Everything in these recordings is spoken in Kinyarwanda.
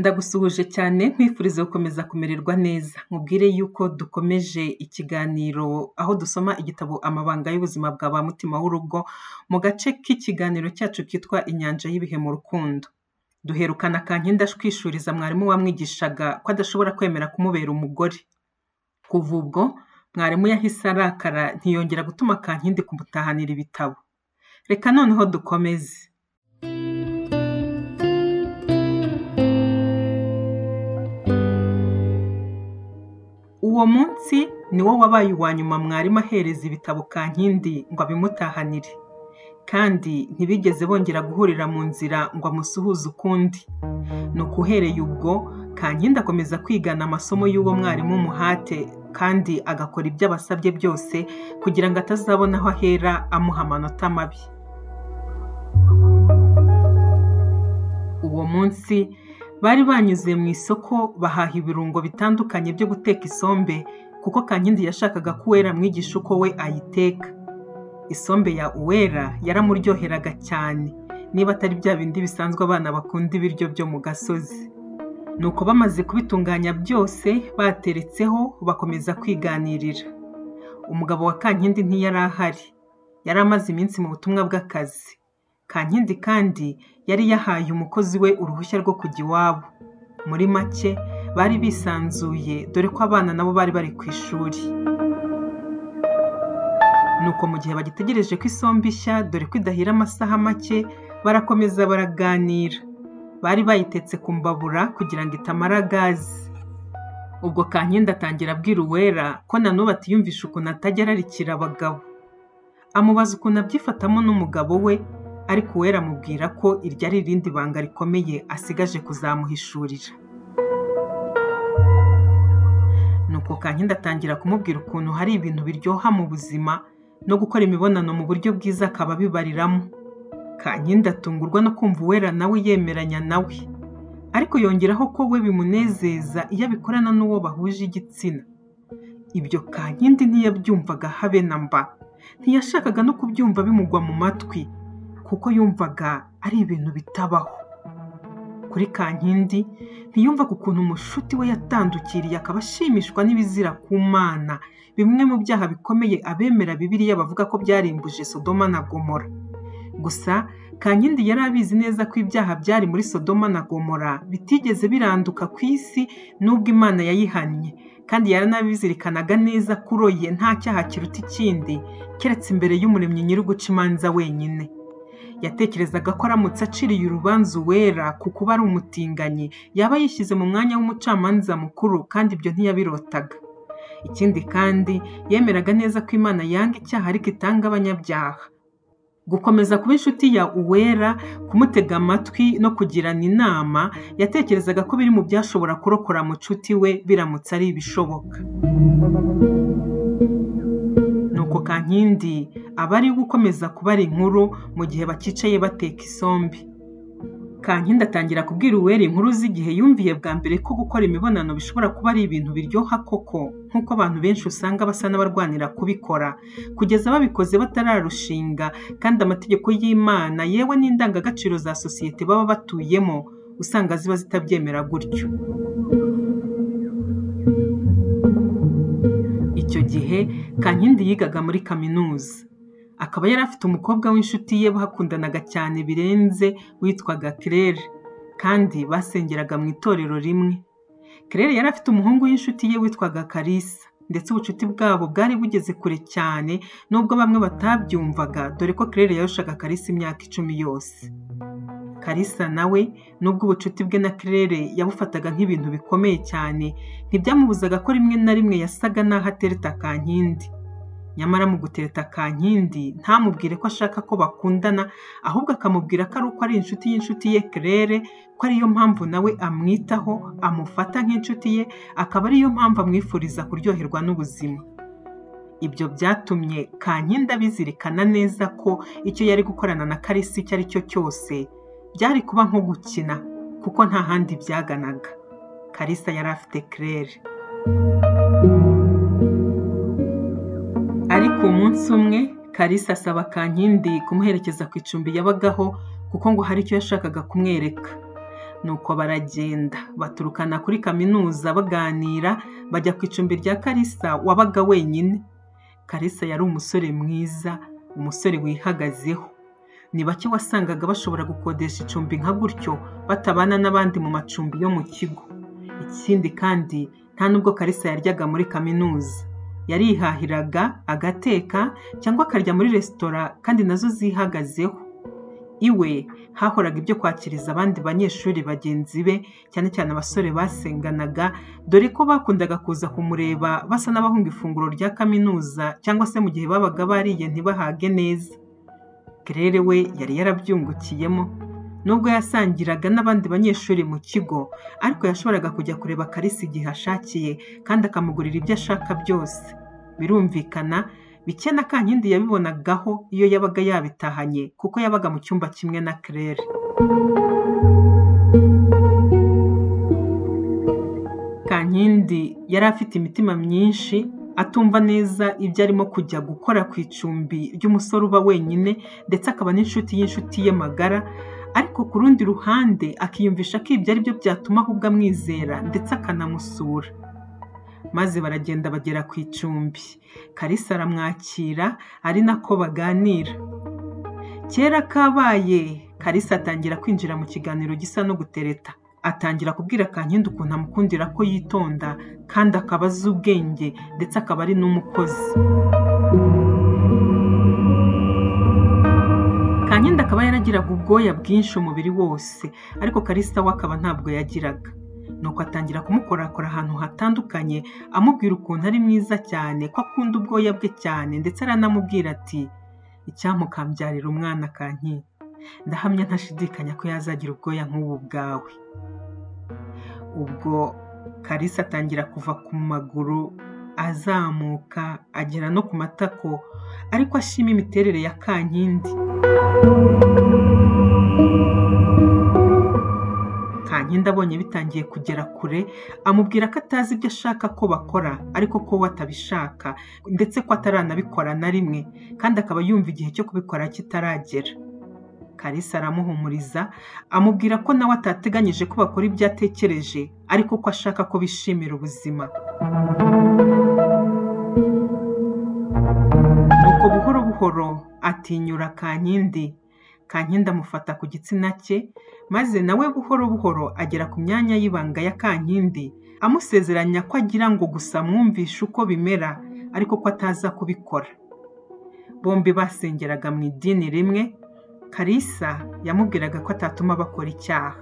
Ndagusuhuje cyane nkwifuriza gukomeza kumererwa neza. Nkubwire yuko dukomeje ikiganiro aho dusoma igitabo Amabanga y'ubuzima bwa ba mutimawurugo mu gace k'ikiganiro cyacu kitwa Inyanja y'ibihe mu rukundo. Duherukana Kankindi ashwishuriza mwarimu wamwigishaga ko adashobora kwemera kumubera umugore. Kuva ubwo mwarimu yahise arakara ntiyongera gutuma Kankindi kumutahanira ibitabo. Reka noneho dukomeze. Uwo munsi ni wo wabaye uwa nyuma mwarimu ahereza ibitabo Kankindi ngo abimutahanire, kandi ntibigeze bongera guhurira mu nzira ngo amusuhuze ukundi. Nuko uhereye ubwo Kankindi akomeza kwigana amasomo y'uwo mwarimu umuhate, kandi agakora ibyo abasabye byose kugira ngo atazabona aho ahera amuha amanota mabi. Uwo munsi bari banyuze mu isoko bahaha ibirungo bitandukanye byo guteka isombe, kuko Kankindi yashakaga ko Uwera amwigisha uko we ayiteka. Isombe ya Uwera yaramuryoheraga cyane, niba atari bya bindi bisanzwe abana bakunda ibiryo byo mu gasozi. Nuko bamaze kubitunganya byose bateretseho bakomeza kwiganirira. Umugabo wa Kankindi ntiyari ahari, yari amaze iminsi mu butumwa bw'akazi. Kankindi kandi yari yahaye umukozi we uruhushya rwo kujya iwabo. Muri make bari bisanzuye dore ko abana nabo bari bari ku ishuri. Nuko mu gihe bagitegereje ko isombe ishya dore ko idahira amasaha make, barakomeza baraganira. Bari bayitetse ku mbabura kugira ngo itamara gazi. Ubwo Kankindi atangira abwira Uwera ko nanubu atiyumvisha ukuntu atajya ararikira abagabo. Amubaza ukuntu abyifatamo n'umugabo we, ariko Uwera amubwira ko iryo ari irindi banga rikomeye asigaje kuzamuhishurira. Nuko Kankindi atangira kumubwira ukuntu hari ibintu biryoha mu buzima no gukora imibonano mu buryo bwiza akaba abibariramo. Kankindi atungurwa no kumva Uwera nawe yemeranya nawe, ariko yongeraho ko we bimunezeza iyo abikorana n'uwo bahuje igitsina. Ibyo Kankindi ntiyabyumvaga habe na mba, ntiyashakaga no kubyumva bimugwa mu matwi, kuko yumvaga ari ibintu bitabaho. Kuri Kankindi ntiyumvaga ukuntu umushuti we yatandukiriye akaba ashimishwa n'ibizira ku Mana, bimwe mu byaha bikomeye abemera Bibiliya bavuga ko byarimbuje Sodoma na Gomora. Gusa Kankindi yari abizi neza ko ibyaha byari muri Sodoma na Gomora bitigeze biranduka ku isi nubwo Imana yayihannye, kandi yaranabizirikanaga neza ko uroye nta cyaha kiruta ikindi keretse imbere y'Umuremyi nyir'uguca imanza wenyine. Yatekerezaga ko aramutse aciriye urubanza Uwera ku kuba ari umutinganyi yaba yishyize mu mwanya w'umucamanza mukuru, kandi ibyo ntiyabirotaga. Ikindi kandi yemeraga neza ko Imana yanga icyaha ariko itanga abanyabyaha. Gukomeza kuba inshuti ya Uwera, kumutega amatwi no kugirana inama, yatekerezaga ko biri mu byashobora kurokora mucuti we biramutse ari ibishoboka. Nuko Kankindi aba ari gukomeza kubara inkuru mu gihe bakicaye bateka isombe. Kankindi atangira kubwira Uwera inkuru z'igihe yumviye bwa mbere ko gukora imibonano bishobora kuba ari ibintu biryoha koko, nk'uko abantu benshi usanga basa n'abarwanira kubikora kugeza babikoze batararushinga, kandi amategeko y'Imana yewe n'indangagaciro za sosiyete baba batuyemo usanga ziba zitabyemera gutyo. Icyo gihe Kankindi yigaga muri kaminuza, akaba yari afite umukobwa w'inshuti ye bakundanaga cyane birenze witwaga Claire, kandi basengeraga mu itorero rimwe. Claire yari afite umuhungu w'inshuti ye witwaga Kalisa, ndetse ubucuti bwabo bwari bugeze kure cyane nubwo bamwe batabyumvaga, dore ko Claire yarushaga Kalisa imyaka 10 yose. Kalisa nawe nubwo ubucuti bwe na Claire yabufataga nk'ibintu bikomeye cyane, ntibyamubuzaga ko rimwe na rimwe yasaga n'aho atereta Kankindi. Nyamara mu gutereta Kankindi ntamubwire ko ashaka ko bakundana, ahubwo akamubwira ko ari uko ari inshuti y'inshuti ye Claire, ko ariyo mpamvu nawe amwitaho, amufata nk'inshuti ye, akaba ariyo mpamvu amwifuriza kuryoherwa n'ubuzima. Ibyo byatumye Kankindi abizirikana neza ko icyo yari gukorana na Kalisa icyo ari cyo cyose byari kuba nko gukina, kuko nta handi byaganaga. Kalisa yari afite Claire. Ariko umunsi umwe Kalisa asaba Kankindi kumuherekeza ku icumbi yabagaho, kuko ngo hari icyo yashakaga kumwereka. nuko baragenda baturukana kuri kaminuza baganira bajya ku icumbi rya Kalisa wabaga wenyine. Kalisa yari umusore mwiza, umusore wihagazeho. Ni bake wasangaga bashobora gukodesha icumbi nka gutyo batabana n'abandi mu macumbi yo mu kigo. Ikindi kandi nta nubwo Kalisa yaryaga muri kaminuza. Yarihahiraga, agateka cyangwa akarya muri resitora kandi nazo zihagazeho. Iwe hahoraga ibyo kwakiriza abandi banyeshuri bagenzi be, cyane cyane abasore basenganaga, dore ko bakundaga kuza kumureba basa n'abahunga ifunguro rya kaminuza cyangwa se mu gihe babaga bariye ntibahage neza. Claire we yari yarabyungukiyemo. Nubwo yasangiraga n'abandi banyeshuri mu kigo, ariko yashoboraga kujya kureba Kalisa igihe ashakiye kandi akamugurira ibyo ashaka byose. Birumvikana, bike na Kankindi yabibonagaho iyo yabaga yabitahanye kuko yabaga mu cyumba kimwe na Claire. Kankindi yari afite imitima myinshi, atumva neza ibyo arimo kujya gukora ku icumbi ry'umusore uba wenyine ndetse akaba n'inshuti y'inshuti ye magara, ariko ku rundi ruhande akiyumvisha ko ibyo ari byo byatuma ahubwo amwizera ndetse akanamusura. Maze baragenda bagera ku icumbi. Kalisa aramwakira ari nako baganira. Kera kabaye, Kalisa atangira kwinjira mu kiganiro gisa no gutereta. Atangira kubwira Kankindi ukuntu amukundira ko yitonda kandi akaba azi ubwenge ndetse akaba ari n'umukozi. Kankindi akaba yaragiraga ubwoya bwinshi umubiri wose, ariko Kalisa we akaba ntabwo yagiraga. Nuko atangira kumukorakora ahantu hatandukanye, amubwira ukuntu ari mwiza cyane, ko akunda ubwoya bwe cyane, ndetse aranamubwira ati, icyamukambyarira umwana Kankindi, ndahamya ntashidikanya ko yazagira ubwoya nk'ubu bwawe. Ubwo Kalisa atangira kuva ku maguru azamuka agera no ku matako, ariko ashima imiterere ya Kankindi. Kankindi abonye bitangiye kugera kure, amubwira ko atazi ibyo ashaka ko bakora, ariko ko we atabishaka ndetse ko ataranabikora na rimwe, kandi akaba yumva igihe cyo kubikora kitaragera. Kalisa aramuhumuriza, amubwira ko nawe atateganyije ko bakora ibyo atekereje, ariko ko ashaka ko bishimira ubuzima. Nuko buhoro buhoro atinyura Kankindi. Kankindi amufata ku gitsina cye, maze nawe buhoro buhoro agera ku myanya y'ibanga ya Kankindi, amusezeranya ko agira ngo gusa mwumvishe uko bimera, ariko ko ataza kubikora. Bombi basengeraga mu idini rimwe. Kalisa yamubwiraga ko atatuma bakora icyaha.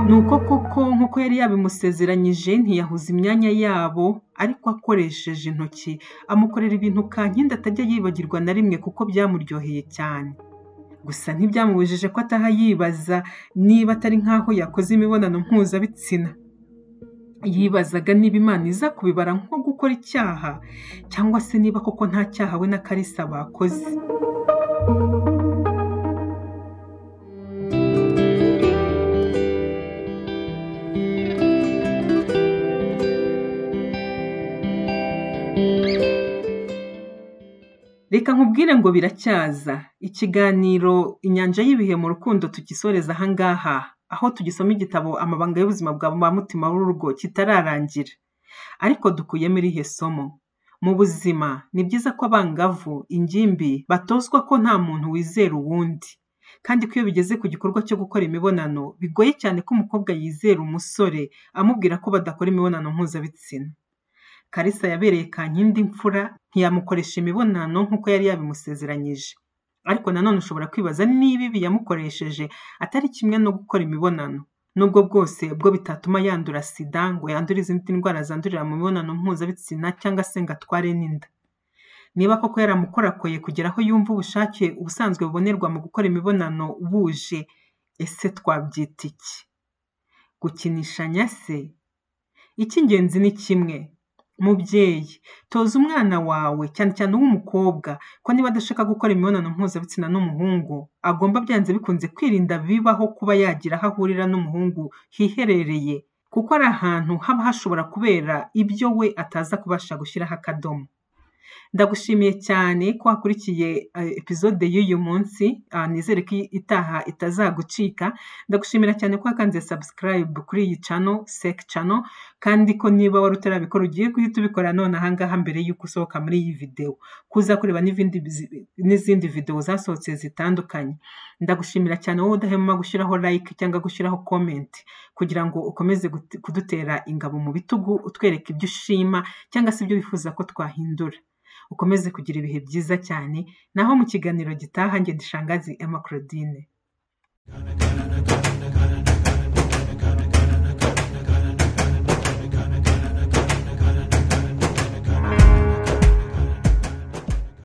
Nuko koko nk'uko yari yabimusezeranyije, ntiyahuza imyanya yabo, ariko akoresheje intoki amukorera ibintu Kankindi atajya yibagirwa na rimwe kuko byamuryoheye cyane. Gusa ntibyamubujije ko ataha yibaza niba atari nk'aho yakoze imibonano mpuzabitsina. Yibazaga niba Imana iza kubibara nko gukora icyaha, cyangwa se niba koko nta cyaha we na Kalisa bakoze. Reka nkubwire ngo biracyaza. Ikiganiro Inyanja y'ibihe mu rukundo tugisoreza ahangaha, aho tugisoma igitabo Amabanga y'ubuzima bwa mutimawurugo kitararangira. Ariko dukuyemo irihe somo? Mu buzima ni byiza ko abangavu, ingimbi batozwa ko nta muntu wizera uwundi, kandi ko iyo bigeze ku gikorwa cyo gukora imibonano bigoye cyane ko umukobwa yizera umusore amubwira ko badakora imibonano mpuzabitsina. Kalisa yabereye Kankindi imfura, ntiyamukoresha imibonano nk'uko yari yabimusezeranyije. Ariko nanone ushobora kwibaza niba ibi yamukoresheje atari kimwe no gukora imibonano, nubwo bwose bwo bitatuma yandura sida, ngo yandure izindi ndwara zandurira mu mibonano mpuzabitsina cyangwa se ngo atware n'inda. Niba koko yaramukorakoye kugera aho yumva ubushake ubusanzwe bubonerwa mu gukora imibonano buje, ese twabyita iki? Gukinishanya se? Icy'ingenzi ni kimwe. Mubyeyi, toza umwana wawe, cyane cyane uw'umukobwa, ko niba adashaka gukora imibonano mpuzabitsina n'umuhungu, agomba byanze bikunze kwirinda bibaho kuba yagira aho ahurira n'umuhungu hiherereye, kuko ari ahantu haba hashobora kubera ibyo we ataza kubasha gushyiraho akadomo. Ndagushimiye cyane ko wakurikiye episode y'uyu munsi, nizere ko itaha itazagucika. Ndagushimira cyane ko wakanze subscribe kuri iyi channel, Sek channel, kandi ko niba wari utarabikora ugiye guhita ubikora none ahangaha mbere y'uko usohoka muri iyi video, kuza kureba n'izindi video zasohotse zitandukanye. Ndagushimira cyane wowe udahema gushyiraho like cyangwa gushyiraho comment kugira ngo ukomeze kudutera ingabo mu bitugu, utwereka ibyo ushima cyangwa se ibyo wifuza ko twahindura. Ukomeze kugira ibihe byiza cyane, naho mu kiganiro gitaha njye ndi Shangazi Emma-Claudine.